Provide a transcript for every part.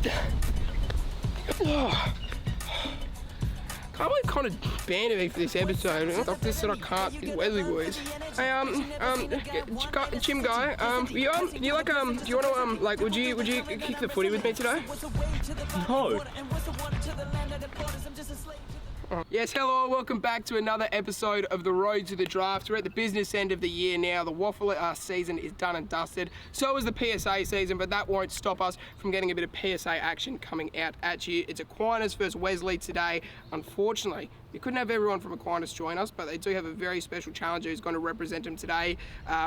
Can't believe kind of banter me for this episode. Doctor said I can't. It's Wesley boys. Hey, gym guy. You like do you want to like would you kick the footy with me today? No. Yes, hello, welcome back to another episode of The Road to the Draft. We're at the business end of the year now. The waffle season is done and dusted. So is the PSA season, but that won't stop us from getting a bit of PSA action coming out at you. It's Aquinas versus Wesley today. Unfortunately, we couldn't have everyone from Aquinas join us, but they do have a very special challenger who's going to represent them today.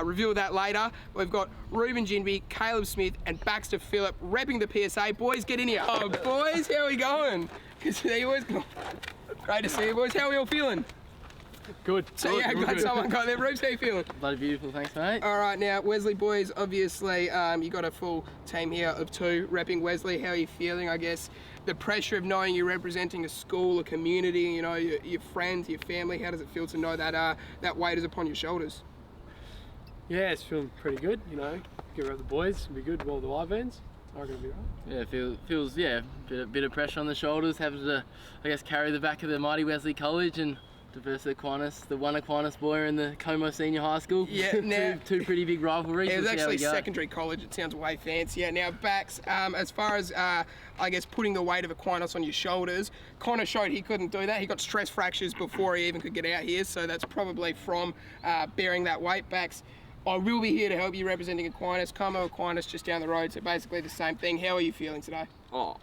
Reveal that later. We've got Reuben Ginbey, Kaleb Smith, and Baxter Phillip repping the PSA. Boys, get in here. Oh, boys, how are we going? They always go. Great to see you, boys. How are we all feeling? Good. So yeah, glad someone got there. Rubes, how you feeling? Bloody beautiful, thanks mate. All right, now Wesley boys, obviously you got a full team here of two repping Wesley. How are you feeling? I guess the pressure of knowing you're representing a school, a community, you know, your friends, your family. How does it feel to know that that weight is upon your shoulders? Yeah, it's feeling pretty good. You know, get around the boys, it'll be good. Well, the live bands. Are gonna be right. Yeah, feels yeah, bit of pressure on the shoulders, having to, I guess, carry the back of the mighty Wesley College and diverse Aquinas, the one Aquinas boy in the Como Senior High School. Yeah, now two pretty big rivalries. It was actually secondary college. It sounds way fancier. Now, Bax, as far as I guess putting the weight of Aquinas on your shoulders, Connor showed he couldn't do that. He got stress fractures before he even could get out here, so that's probably from bearing that weight. Bax, I will be here to help you representing Aquinas. Como Aquinas just down the road, so basically the same thing. How are you feeling today? Oh,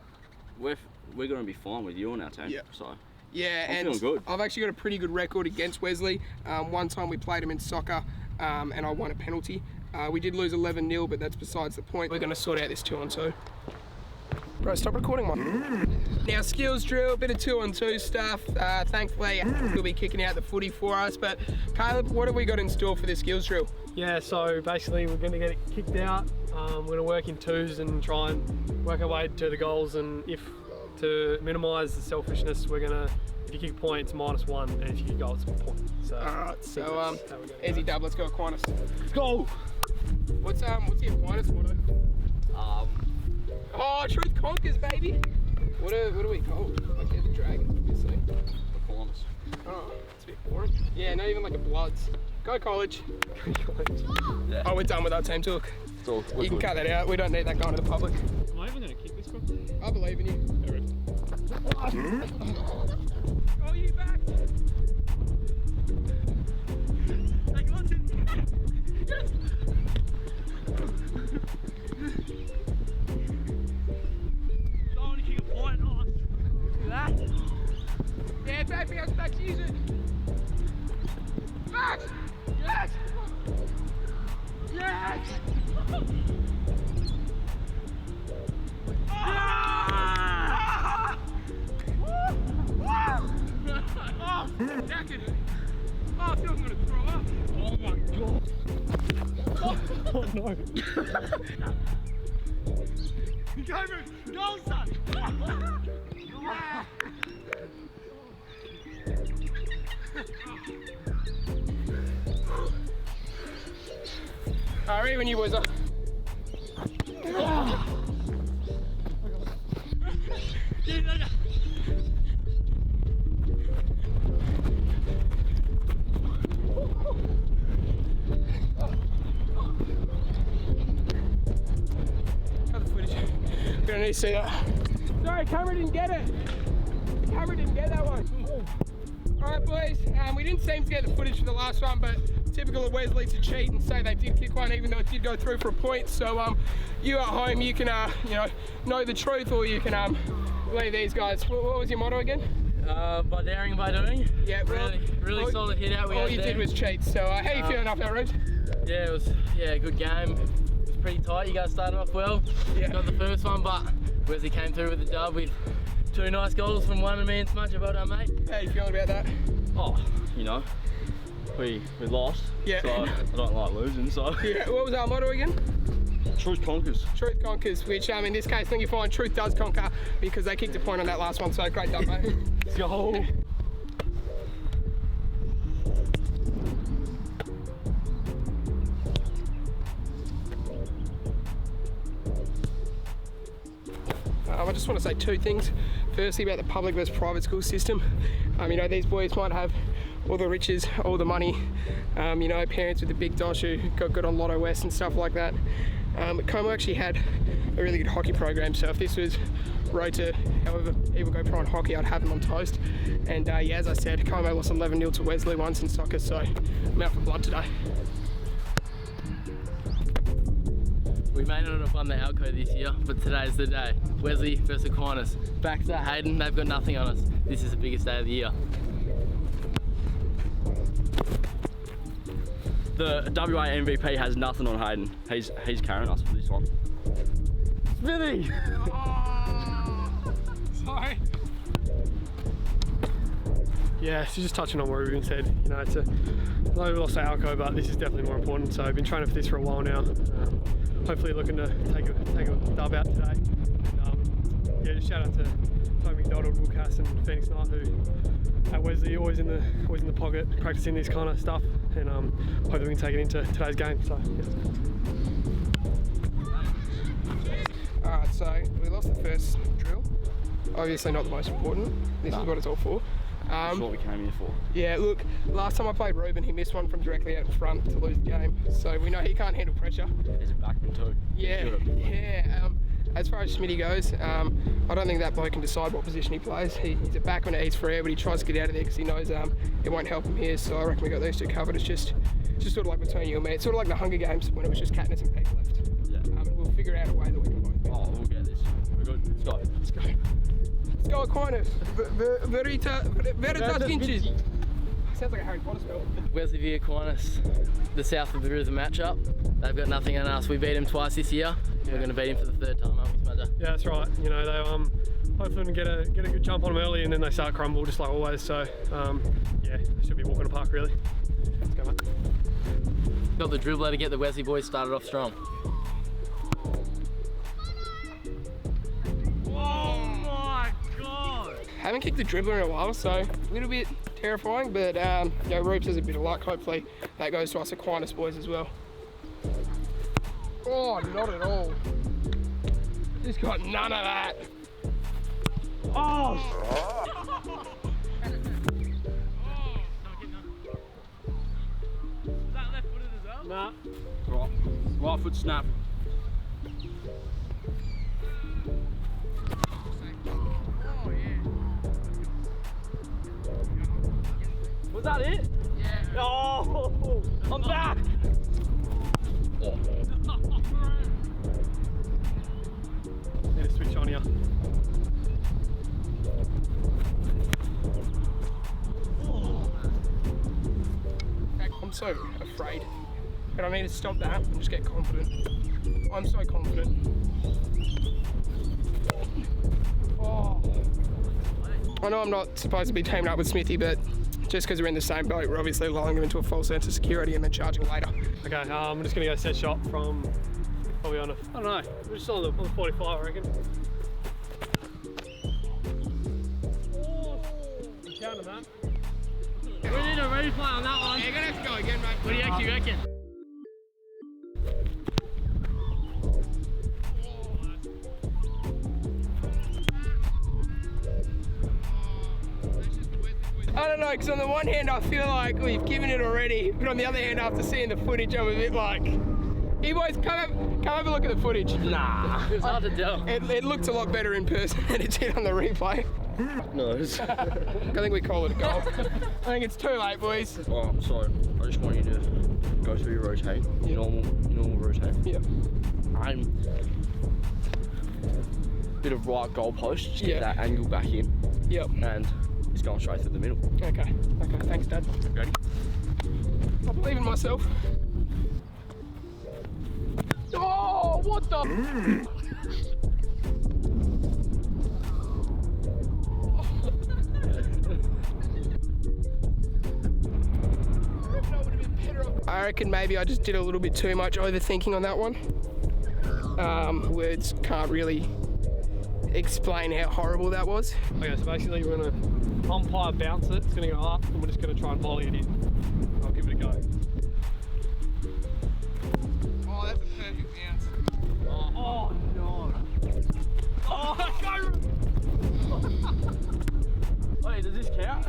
we're going to be fine with you on our team. Yeah. So. Yeah, I'm and feeling good. I've actually got a pretty good record against Wesley. One time we played him in soccer and I won a penalty. We did lose 11-0, but that's besides the point. We're going to sort out this 2-on-2. Bro, stop recording one. Now, skills drill, bit of 2-on-2 stuff. Thankfully, we'll be kicking out the footy for us. But Kaleb, what have we got in store for this skills drill? Yeah, so basically we're going to get it kicked out. We're going to work in twos and try and work our way to the goals. And if to minimise the selfishness, we're going to, if you kick a point, it's -1, and if you kick a goal, it's a point. So, alright, so easy dub, let's go Aquinas. Let's go! What's the Aquinas motto? Oh, truth conquers, baby! What are we called? Like they're the dragons, obviously. Aquinas. Oh, it's a bit boring. Yeah, not even like a Bloods. Go college. Yeah. Oh, we're done with our team talk. You can cut that out. We don't need that going to the public. Am I even going to kick this properly? I believe in you. Oh, you back! Like, listen. Don't kick a point. Oh, do that. Yeah, baby, I was back to use it. Back! Yes! Yes! Oh, I feel I'm gonna throw up. Oh my god. Oh no. Go, Bruce! Go, son! Alright, when you boys are. We don't need to see that. Sorry, camera didn't get it. The camera didn't get that one. Alright boys, we didn't seem to get the footage for the last one, but typical of Wesley to cheat and say they did kick one even though it did go through for a point. So you at home, you can you know the truth, or you can believe these guys. What was your motto again? By daring, by doing. Yeah, really solid hit out. All you did was cheat. So how you feeling up that road? Yeah, it was a good game. It was pretty tight. You guys started off well. Yeah. Got the first one, but Wesley came through with the dub with 2 nice goals from one man smudge. Well done, mate. How you feeling about that? Oh, you know, we lost. Yeah. So I don't like losing. So. Yeah. What was our motto again? Truth conquers. Truth conquers, which in this case, I think you find truth does conquer because they kicked a point on that last one. So great dub, mate. Let's go. I just want to say two things. Firstly, about the public versus private school system. You know, these boys might have all the riches, all the money, you know, parents with the big dosh who got good on Lotto West and stuff like that. But Como actually had a really good hockey program, so if this was road to however people go pro in hockey, I'd have them on toast. And yeah, as I said, Como lost 11-0 to Wesley once in soccer, so I'm out for blood today. We may not have won the Alcock this year, but today's the day. Wesley versus Aquinas. Baxter, Hayden, they've got nothing on us. This is the biggest day of the year. The WA MVP has nothing on Hayden. He's carrying us for this one. Smithy! Sorry. Yeah, so just touching on what Reuben said, you know, it's a low loss to Alcock, but this is definitely more important. So I've been training for this for a while now. Hopefully looking to take a dub out today. And, yeah, just shout out to Tony McDonald, Will Cass and Phoenix Knight, who at Wesley always in the pocket practicing this kind of stuff, and hopefully we can take it into today's game. So yeah. Alright, so we lost the first drill. Obviously not the most important. This is what it's all for. That's what we came here for. Yeah, look, last time I played Reuben, he missed one from directly out in front to lose the game. So we know he can't handle pressure. He's a backman too. Yeah, yeah. As far as Smitty goes, I don't think that bloke can decide what position he plays. He's a backman at East Frere, but he tries to get out of there because he knows it won't help him here. So I reckon we got those two covered. It's just sort of like between you and me. It's sort of like the Hunger Games when it was just Katniss and Pete left. Yeah. And we'll figure out a way that we can both win. Oh, we'll get this. We're good. Let's go. Let's go. Let's go Aquinas. Veritas Vinci. Sounds like a Harry Potter spell. Wesley v Aquinas, the south of the river matchup. They've got nothing on us. We beat them twice this year. We're going to beat him for the third time, aren't we, Smudger? Yeah, that's right. You know, they hopefully get a good jump on them early, and then they start crumble just like always. So yeah, they should be walking the park really. Let's go, mate. Got the dribbler to get the Wesley boys started off strong. Haven't kicked the dribbler in a while, so a little bit terrifying, but you know, Rubes has a bit of luck. Hopefully that goes to us Aquinas boys as well. Oh, not at all. Just got none of that. Oh! Is that left footed as well? Nah. Right foot snap. Was that it? Yeah. Oh, I'm back. Oh. Need to switch on here. I'm so afraid, but I need to stop that and just get confident. I'm so confident. Oh. I know I'm not supposed to be teaming up with Smithy, but just because we're in the same boat, we're obviously lulling him into a false sense of security and then charging later. Okay, I'm just gonna go set shot from probably on a, I don't know, we're just on the 45, I reckon. Oh, you counted that. We need a replay on that one. Yeah, you're gonna have to go again, mate. What do you actually reckon? I don't know, because on the one hand I feel like we've given it already, but on the other hand after seeing the footage I'm a bit like, you boys come have a look at the footage. Nah, it was hard to tell. It looked a lot better in person than it did on the replay. No. I think we call it a goal. I think it's too late, boys. Oh, so I just want you to go through your rotate. Your normal rotate. Yeah. I'm bit of right goal post, just get Yeah. that angle back in. Yep. And it's going straight through the middle. Okay, thanks Dad. Ready? I believe in myself. Oh, what the? I reckon maybe I just did a little bit too much overthinking on that one. Words can't really explain how horrible that was. Okay, so basically we're gonna umpire bounce it, it's gonna go up, and we're just gonna try and volley it in. I'll give it a go. Oh, that's a perfect bounce. Oh no. Oh, go Wait, does this count?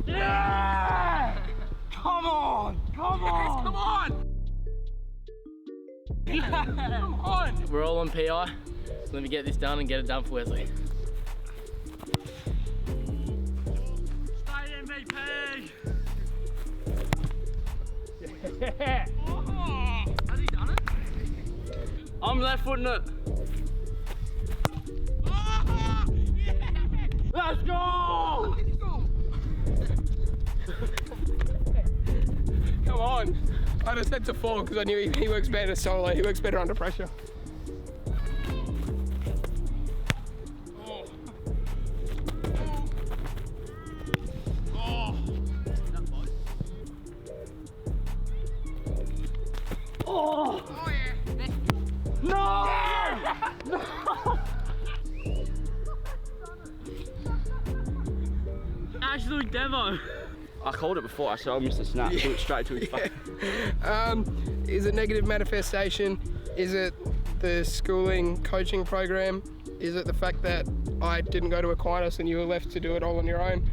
Yeah! Come on! Come on! Come on! Come on! We're all on PI, so let me get this done and get it done for Wesley. Stay MVP! Yeah. Oh, has he done it? I'm left footing it. Oh, yeah. Let's go! Come on. I just had to fall because I knew he works better solo. He works better under pressure. Oh! Oh yeah. No! No! Absolute demo. I called it before. I said I missed a snap. Threw it straight to his face. Is it negative manifestation? Is it the schooling coaching program? Is it the fact that I didn't go to Aquinas and you were left to do it all on your own?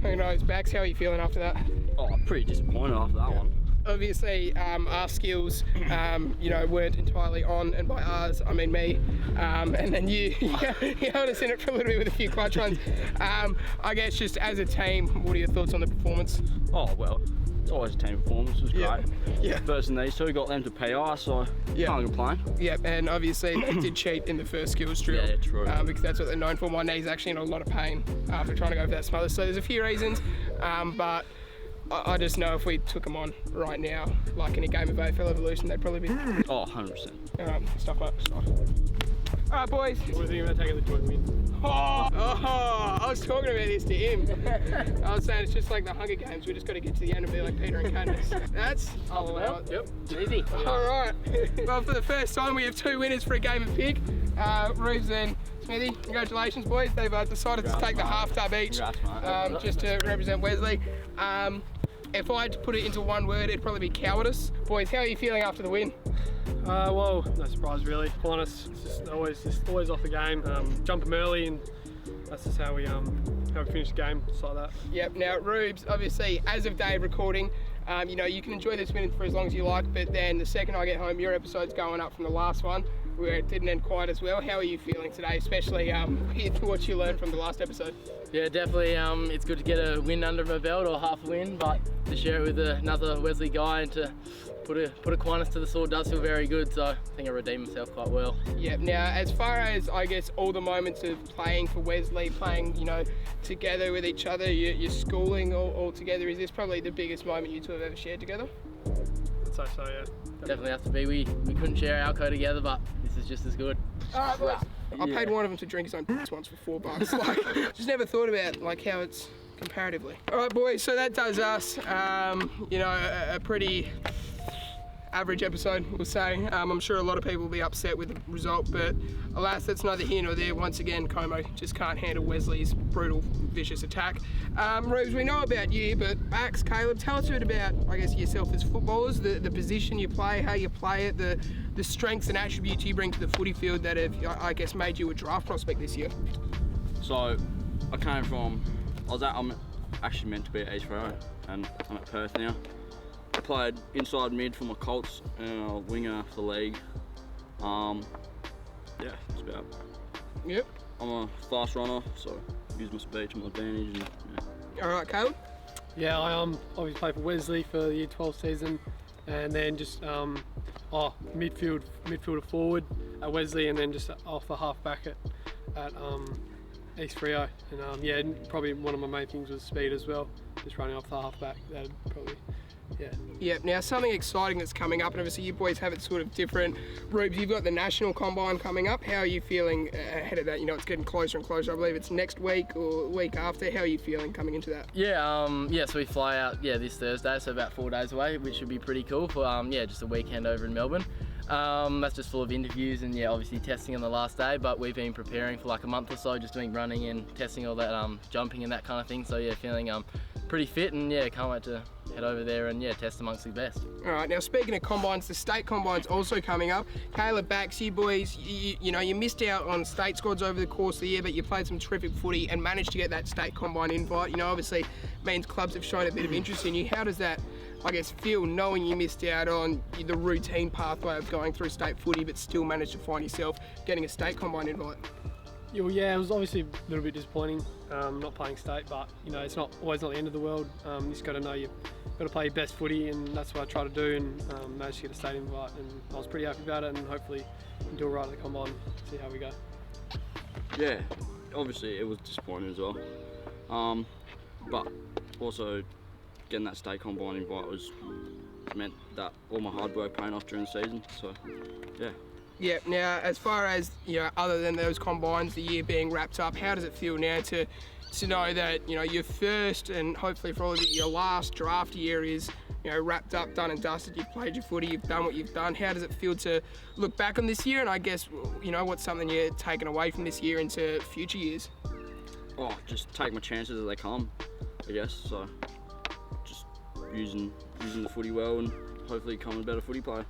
Who knows? Bax, how are you feeling after that? Oh, I'm pretty disappointed after that one. Obviously, our skills, you know, weren't entirely on, and by ours, I mean me. And then you held us in it for a little bit with a few clutch runs. I guess just as a team, what are your thoughts on the performance? Oh, well, it's always a team performance. It was great. Yeah. First and these two got them to PI, so can't complain. Yep, and obviously they did cheat in the first skills drill. Yeah, true. Because that's what they're known for. My knee's actually in a lot of pain after trying to go for that smother. So there's a few reasons, but I just know if we took them on right now, like in a game of AFL Evolution, they'd probably be. Oh, 100%. Stop up. All right, boys. What do you think about taking the joint win? Oh, I was talking about this to him. I was saying it's just like the Hunger Games. We just got to get to the end and be like Peter and Candace. That's Oh, well, yep. Easy. all right. Well, for the first time, we have two winners for a game of pig. Reeves and Smithy, congratulations, boys. They've decided to take the half tub each, Congrats, mate. just to represent Wesley. If I had to put it into one word, it'd probably be cowardice. Boys, how are you feeling after the win? Well, no surprise really. Aquinas, it's just always off the game. Jump them early, and that's just how we finish the game, just like that. Yep. Now, Rubes, obviously, as of day of recording, you know, you can enjoy this win for as long as you like, but then the second I get home, your episode's going up from the last one, where it didn't end quite as well. How are you feeling today, especially with what you learned from the last episode? Yeah, definitely. It's good to get a win under my belt, or half a win, but to share it with another Wesley guy and to put Aquinas to the sword does feel very good. So I think I redeemed myself quite well. Yep. Now, as far as I guess all the moments of playing for Wesley, playing, you know, together with each other, your schooling all together, is this probably the biggest moment you two have ever shared together? I'd say so, yeah. Definitely has to be. We couldn't share Alcock together, but this is just as good. All right, boys. I paid one of them to drink his own once for $4. Like, just never thought about like how it's comparatively. All right, boys. So that does us. You know, a pretty average episode, we'll say. I'm sure a lot of people will be upset with the result, but alas, that's neither here nor there. Once again, Como just can't handle Wesley's brutal, vicious attack. Rose, we know about you, but Bax, Kaleb, tell us a bit about, I guess, yourself as footballers, the position you play, how you play it, the strengths and attributes you bring to the footy field that have, I guess, made you a draft prospect this year. So, I'm actually meant to be at East Row, and I'm at Perth now. I played inside mid for my Colts and a winger for the league. Yeah, that's about it. Yep. I'm a fast runner, so use my speed to my advantage. And, yeah. All right, Kaleb. Yeah, I obviously played for Wesley for the Year 12 season, and then just midfielder forward at Wesley, and then just off the half back at East Rio. And yeah, probably one of my main things was speed as well, just running off the half back. That'd probably. Yeah. Yep. Now, something exciting that's coming up, and obviously you boys have it sort of different. Rubes, you've got the National Combine coming up. How are you feeling ahead of that? You know, it's getting closer and closer. I believe it's next week or week after. How are you feeling coming into that? Yeah, so we fly out this Thursday, so about 4 days away, which should be pretty cool for just a weekend over in Melbourne. That's just full of interviews and obviously testing on the last day, but we've been preparing for like a month or so, just doing running and testing all that jumping and that kind of thing. So yeah, feeling pretty fit, and can't wait to head over there and yeah, test amongst the best. All right, now speaking of combines, the state combine's also coming up. Kaleb, Bax, you boys, you know, you missed out on state squads over the course of the year, but you played some terrific footy and managed to get that state combine invite. You know, obviously means clubs have shown a bit of interest in you. How does that, I guess, feel knowing you missed out on the routine pathway of going through state footy, but still managed to find yourself getting a state combine invite? Yeah, it was obviously a little bit disappointing not playing state, but you know, it's not always not the end of the world. You just got to know you've got to play your best footy, and that's what I try to do, and managed to get a state invite, and I was pretty happy about it, and hopefully can do all right at the combine, see how we go. Yeah, obviously it was disappointing as well, but also getting that state combine invite meant that all my hard work paying off during the season, so yeah. Yeah, now as far as, you know, other than those combines, the year being wrapped up, how does it feel now to know that, you know, your first and hopefully for all of you, your last draft year is, you know, wrapped up, done and dusted, you've played your footy, you've done what you've done. How does it feel to look back on this year, and I guess, you know, what's something you're taking away from this year into future years? Oh, just take my chances as they come, I guess, so just using the footy well and hopefully becoming a better footy player.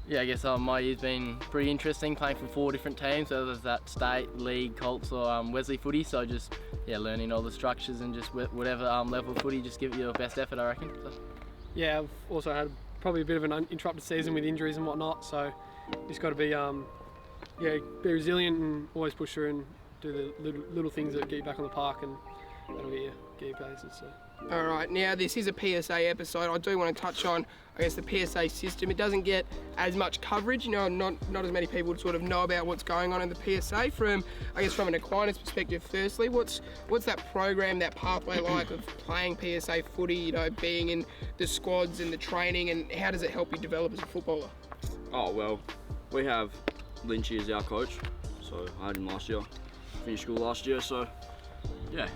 Yeah, I guess my year's been pretty interesting, playing for 4 different teams, whether it's that state, league, Colts or Wesley footy, so just learning all the structures and just whatever level of footy, just give it your best effort, I reckon. So. Yeah, I've also had probably a bit of an interrupted season with injuries and whatnot, so just got to be be resilient and always push through and do the little things that get you back on the park, and that'll get you places. So. All right, now this is a PSA episode. I do want to touch on, I guess, the PSA system. It doesn't get as much coverage, you know, not as many people sort of know about what's going on in the PSA from an Aquinas perspective. Firstly, what's that program, that pathway like of playing PSA footy, you know, being in the squads and the training, and how does it help you develop as a footballer? Oh, well, we have Lynchy as our coach, so I had him last year, finished school last year, so yeah.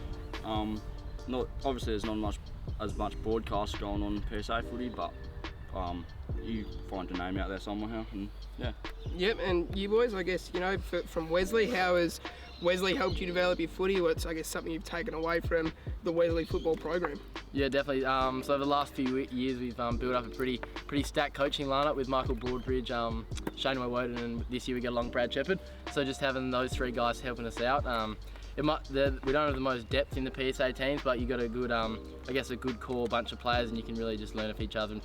Not obviously there's not as much broadcast going on in PSA footy, but you find your name out there somewhere, and yeah. Yep, and you boys, I guess, you know, from Wesley, how has Wesley helped you develop your footy? What's, I guess, something you've taken away from the Wesley football program? Yeah, definitely. So over the last few years, we've built up a pretty stacked coaching lineup with Michael Broadbridge, Shane Woden, and this year we get along Brad Shepherd. So just having those 3 guys helping us out. We don't have the most depth in the PSA teams, but you got a good, I guess, a good core bunch of players, and you can really just learn off each other and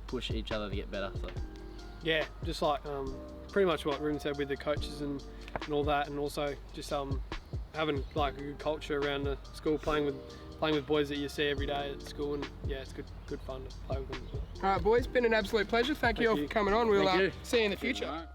push each other to get better. So. Yeah, just like pretty much what Reuben said with the coaches and all that, and also just having like a good culture around the school, playing with boys that you see every day at school, and yeah, it's good fun to play with them as well. All right, boys, been an absolute pleasure. Thank you all for coming on. We'll see you in the future.